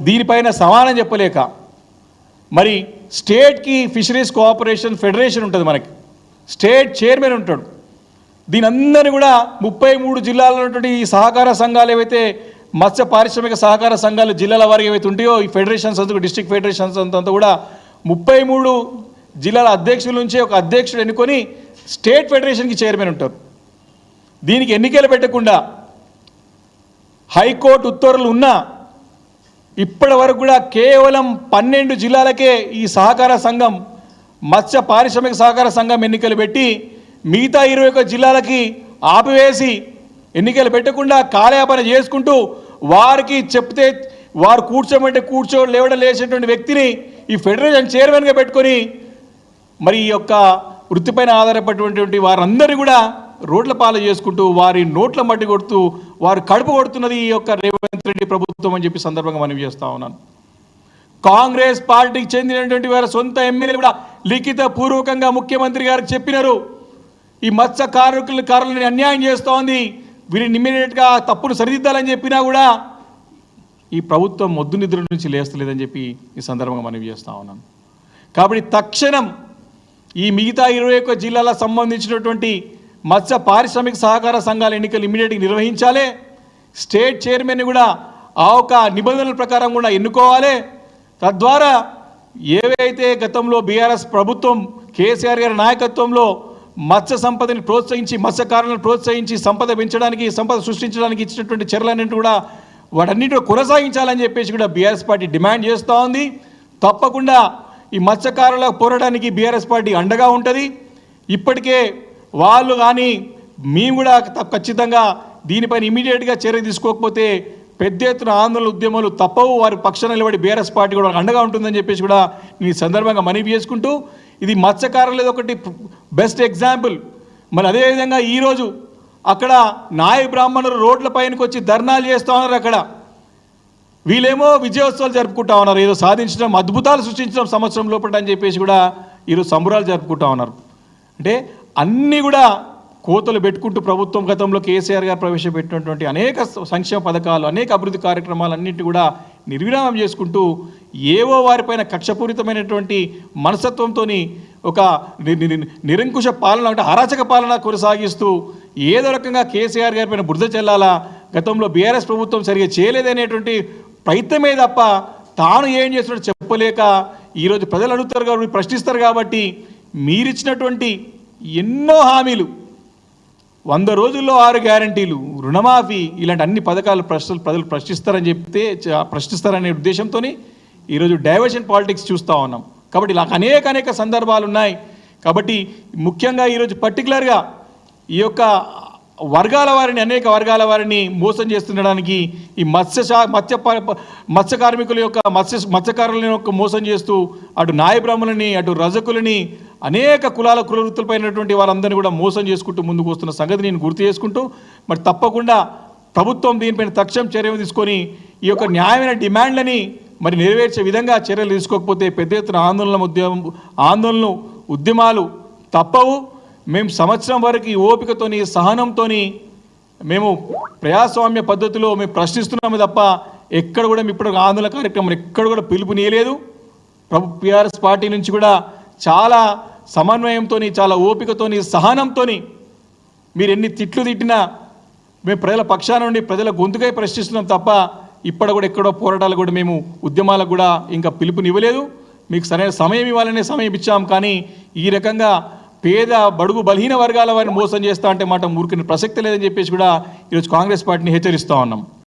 దీనిపైన సమానం చెప్పలేక మరి స్టేట్కి ఫిషరీస్ కోఆపరేషన్ ఫెడరేషన్ ఉంటుంది, మనకి స్టేట్ చైర్మన్ ఉంటాడు. దీని అందరినీ కూడా 33 జిల్లాల్లో ఉన్నటువంటి ఈ సహకార సంఘాలు ఏవైతే మత్స్య పారిశ్రామిక సహకార సంఘాలు జిల్లాల వారికి ఏవైతే ఉంటాయో ఈ ఫెడరేషన్స్ అంతా డిస్ట్రిక్ట్ ఫెడరేషన్స్ అంతా కూడా 33 జిల్లాల అధ్యక్షుల నుంచి ఒక అధ్యక్షుడు ఎన్నుకొని స్టేట్ ఫెడరేషన్కి చైర్మన్ ఉంటారు. దీనికి ఎన్నికలు పెట్టకుండా హైకోర్టు ఉత్తర్వులు ఉన్నా ఇప్పటి వరకు కూడా కేవలం 12 జిల్లాలకే ఈ సహకార సంఘం మత్స్య పారిశ్రామిక సహకార సంఘం ఎన్నికలు పెట్టి మిగతా 21 జిల్లాలకి ఆపివేసి ఎన్నికలు పెట్టకుండా కాలయాపన చేసుకుంటూ వారికి చెప్తే వారు కూర్చోమంటే లేవడం లేచేటువంటి వ్యక్తిని ఈ ఫెడరేషన్ చైర్మన్గా పెట్టుకొని మరి ఈ యొక్క వృత్తిపైన ఆధారపడినటువంటి వారందరినీ కూడా రోడ్ల పాలు చేసుకుంటూ వారి నోట్ల మట్టి కొడుతూ వారు కడుపు కొడుతున్నది ఈ యొక్క రేవంత్ రెడ్డి ప్రభుత్వం అని చెప్పి సందర్భంగా మనవి చేస్తా ఉన్నాను. కాంగ్రెస్ పార్టీకి చెందినటువంటి వారి సొంత ఎమ్మెల్యేలు కూడా లిఖిత పూర్వకంగా ముఖ్యమంత్రి గారికి చెప్పినారు, ఈ మత్స్య కార్మికులని అన్యాయం చేస్తూ ఉంది, వీరిని ఇమ్మీడియట్గా తప్పును సరిదిద్దాలని చెప్పినా కూడా ఈ ప్రభుత్వం మొద్దు నిద్ర నుంచి లేస్తలేదని చెప్పి ఈ సందర్భంగా మనవి చేస్తూ ఉన్నాను. కాబట్టి తక్షణం ఈ మిగతా 21 జిల్లాలకు సంబంధించినటువంటి మత్స్య పారిశ్రామిక సహకార సంఘాల ఎన్నికలు ఇమ్మీడియట్గా నిర్వహించాలి. స్టేట్ చైర్మన్ని కూడా ఆ ఒక నిబంధనల ప్రకారం కూడా ఎన్నుకోవాలి. తద్వారా ఏవైతే గతంలో బీఆర్ఎస్ ప్రభుత్వం కేసీఆర్ గారి నాయకత్వంలో మత్స్య సంపదని ప్రోత్సహించి మత్స్యకారులను ప్రోత్సహించి సంపద పెంచడానికి సంపద సృష్టించడానికి ఇచ్చినటువంటి చర్యలన్నింటినీ కూడా వాటన్నిటిని కొనసాగించాలని చెప్పేసి కూడా బీఆర్ఎస్ పార్టీ డిమాండ్ చేస్తూ ఉంది. తప్పకుండా ఈ మత్స్యకారుల పోరాటానికి బీఆర్ఎస్ పార్టీ అండగా ఉంటుంది. ఇప్పటికే వాళ్ళు కానీ మేము కూడా ఖచ్చితంగా దీనిపైన ఇమీడియట్గా చర్య తీసుకోకపోతే పెద్ద ఎత్తున ఆందోళన ఉద్యమాలు తప్పవు, వారి పక్షాన నిలబడి బీఆర్ఎస్ పార్టీ కూడా అండగా ఉంటుందని చెప్పేసి కూడా ఈ సందర్భంగా మనవి చేసుకుంటూ ఇది మత్స్యకారులది ఒకటి బెస్ట్ ఎగ్జాంపుల్. మరి అదేవిధంగా ఈరోజు అక్కడ నాయ బ్రాహ్మణులు రోడ్ల పైనకి వచ్చి ధర్నాలు చేస్తూ ఉన్నారు. అక్కడ వీళ్ళేమో విజయోత్సవాలు జరుపుకుంటా ఉన్నారు, ఏదో సాధించడం అద్భుతాలు సృష్టించడం సంవత్సరం లోపల అని చెప్పేసి కూడా ఈరోజు సంబరాలు జరుపుకుంటా ఉన్నారు. అంటే అన్నీ కూడా కోతలు పెట్టుకుంటూ ప్రభుత్వం గతంలో కేసీఆర్ గారు ప్రవేశపెట్టినటువంటి అనేక సంక్షేమ పథకాలు అనేక అభివృద్ధి కార్యక్రమాలు అన్నింటి కూడా నిర్విరామం చేసుకుంటూ ఏవో వారిపైన కక్షపూరితమైనటువంటి మనస్తత్వంతో ఒక నిరంకుశ పాలన అంటే అరాచక పాలన కొనసాగిస్తూ ఏదో రకంగా కేసీఆర్ గారి పైన బురద చెల్లాలా, గతంలో బీఆర్ఎస్ ప్రభుత్వం సరిగా చేయలేదనేటువంటి ప్రయత్నమే తప్ప తాను ఏం చేస్తున్నట్టు చెప్పలేక ఈరోజు ప్రజలు అడుగుతారు కాబట్టి ప్రశ్నిస్తారు కాబట్టి మీరిచ్చినటువంటి ఎన్నో హామీలు 100 రోజుల్లో 6 గ్యారంటీలు రుణమాఫీ ఇలాంటి అన్ని పథకాలు ప్రజలు ప్రశ్నిస్తారనే ఉద్దేశంతో ఈరోజు డైవర్షన్ పాలిటిక్స్ చూస్తూ ఉన్నాం. కాబట్టి ఇలా అనేక సందర్భాలు ఉన్నాయి. కాబట్టి ముఖ్యంగా ఈరోజు పర్టికులర్గా ఈ యొక్క అనేక వర్గాల వారిని మోసం చేస్తుండడానికి ఈ మత్స్య కార్మికుల యొక్క మత్స్యకారుల యొక్క మోసం చేస్తూ అటు నాయ బ్రాహ్మణులని అటు రజకులని అనేక కుల వృత్తులపైనటువంటి వారందరినీ కూడా మోసం చేసుకుంటూ ముందుకు వస్తున్న సంగతి నేను గుర్తు చేసుకుంటూ మరి తప్పకుండా ప్రభుత్వం దీనిపైన తక్షణం చర్యలు తీసుకొని ఈ యొక్క న్యాయమైన డిమాండ్లని మరి నెరవేర్చే విధంగా చర్యలు తీసుకోకపోతే పెద్ద ఎత్తున ఆందోళనలు ఉద్యమాలు తప్పవు. మేము సంవత్సరం వరకు ఓపికతోని సహనంతో మేము ప్రజాస్వామ్య పద్ధతిలో మేము ప్రశ్నిస్తున్నాము తప్ప ఎక్కడ కూడా ఇప్పుడు ఆందోళన కార్యక్రమం ఎక్కడ కూడా పిలుపునియలేదు. బీఆర్ఎస్ పార్టీ నుంచి కూడా చాలా సమన్వయంతో చాలా ఓపికతోని సహనంతో మీరు ఎన్ని తిట్లు తిట్టినా మేము ప్రజల పక్షాన నుండి ప్రజల గొంతుకై ప్రశ్నిస్తున్నాం తప్ప ఇప్పుడు కూడా ఎక్కడో పోరాటాలు కూడా మేము ఉద్యమాలకు కూడా ఇంకా పిలుపునివ్వలేదు. మీకు సరైన సమయం ఇవ్వాలనే సమయం ఇచ్చాం, కానీ ఈ రకంగా పేద బడుగు బలహీన వర్గాల వారిని మోసం చేస్తా అంటే మాట ఊరికిన ప్రసక్తి లేదని చెప్పేసి కూడా ఈరోజు కాంగ్రెస్ పార్టీని హెచ్చరిస్తూ ఉన్నాం.